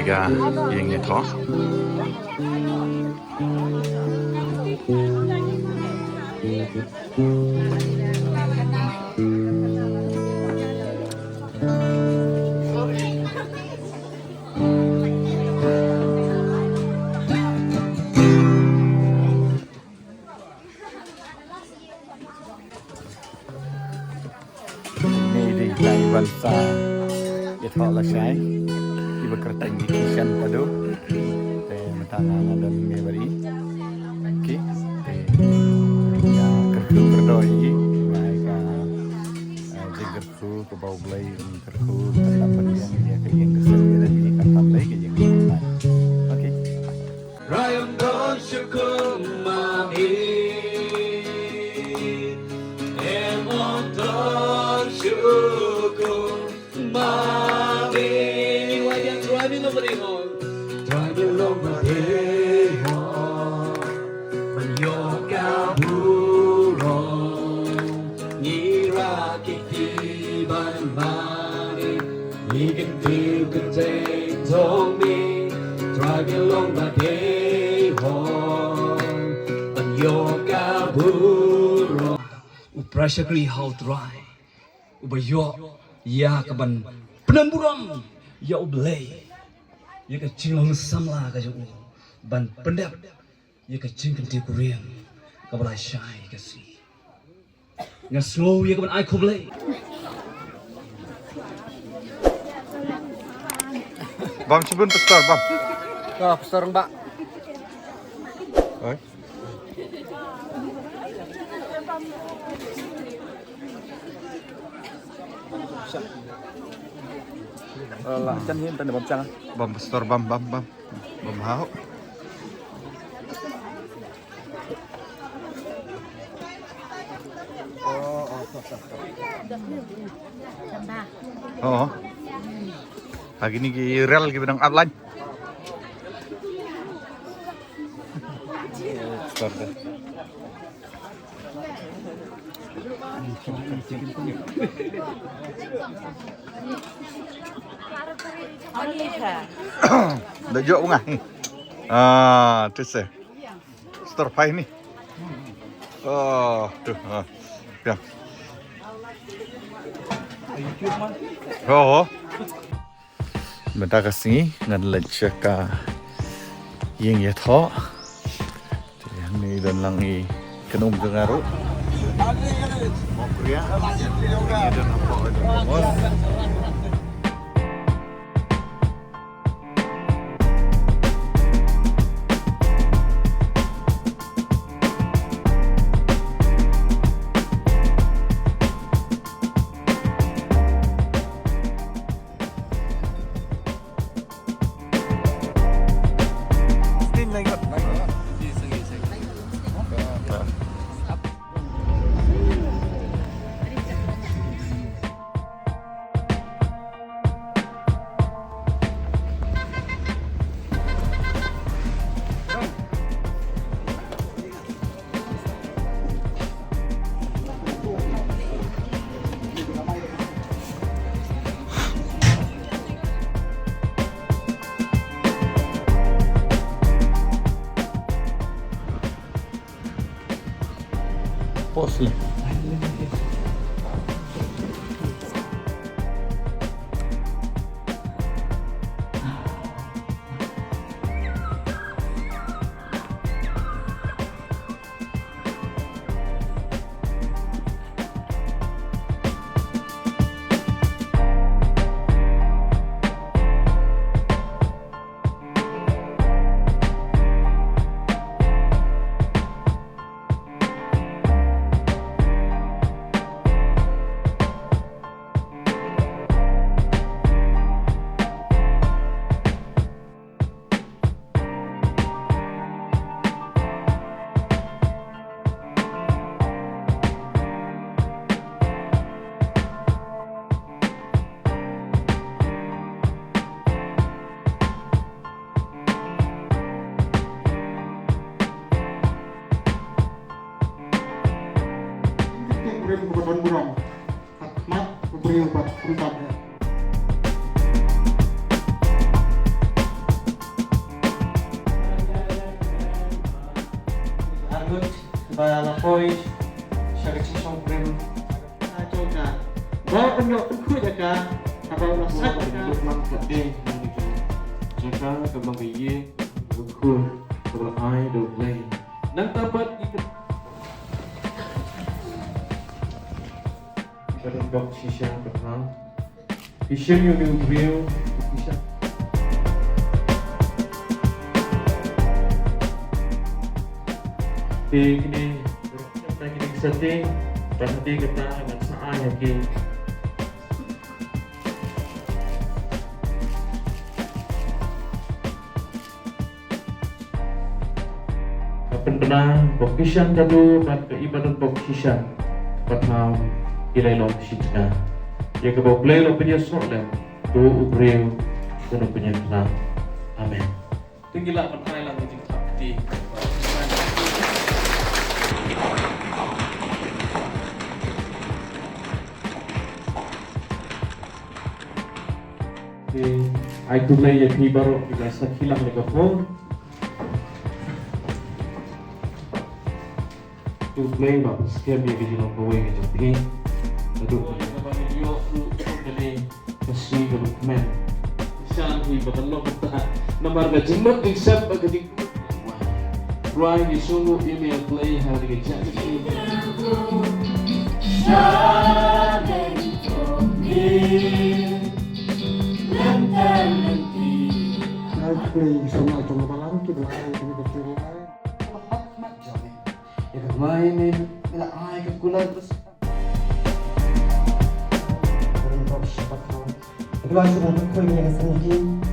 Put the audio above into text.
ga Jingkyntiew. Ini di bangsa Jingkyntiew lah saya. Ibu kereta ini Kishan Tado. Mentana dan memberi. Okey. Yang berdoi mereka jengkerku ke bawah belai jengkerku katapan yang dia ke yang kesedia dan dia katapan lagi yang lain. Okey. Rayam don syukur mami, emon don syukur mami. Wajah driving over the hall, driving over the hall. Menyoka burung, ngira kiki ban mani, Jingkyntiew Kurim Kaba driving along the day hall. Menyoka burung, uprashakri how dry, ubayok ya kaban penamburam ya ublay, ya ka cinglang samla ka jauh ban pendap. Ya ka Jingkyntiew Kurim Kaba syai kasi ngaslow ya ka ban ai khoblay. Bam cibun pastor bam. Oh, pastor Mbak. Oi. Lah, chân hiên tên là bom chăng. Bam pastor bam hau. Oh. Lagi ni rel ke bidang outline. Start. Dah jauh bunga. Tu sah. Stir fry ni. Oh, tu. Ya. Oh. Bentar kasih ngan leceh ka Jingkyntiew. Yang ni dan langi kenum dengaru. Mau pria. Ini dan apa? Posli. Kurim Kaba Donburom memberi obat Kurim Kaba. Argut balapoi syarikat songkrim ajo ka bawa untuk ikut jaka apa ulah sak Untuk mengkating jika kembang biye ukur kalau ai do play nang dapat ikat Ibadonbokshisha Pathaw Kishan Tado Kishan Kini kita kini setting berhenti kita dengan saat lagi. Pendengar Kishan Tado dan Ibadonbokshisha Pathaw ilai lo shitna. Ya kebau play lo punya soalan do ubreu kuno punya tenang. Amin. Tinggilah penai lang di sakti. I could play a baru juga sekilang megafon. To play but scare me because you know the way it's okay. Aduh, video ini kasih ke komen. Kishan hi batalo kita nomor gajimot except bagadik. Wah, di sungguh email play hari kerja ini. Play sama cuma balang tu dah ini betul lain. Ya mainin bila ai ke kulan terus. Kurim Kaba Donburom Jong. Kedua sudah berkuih yang sendiri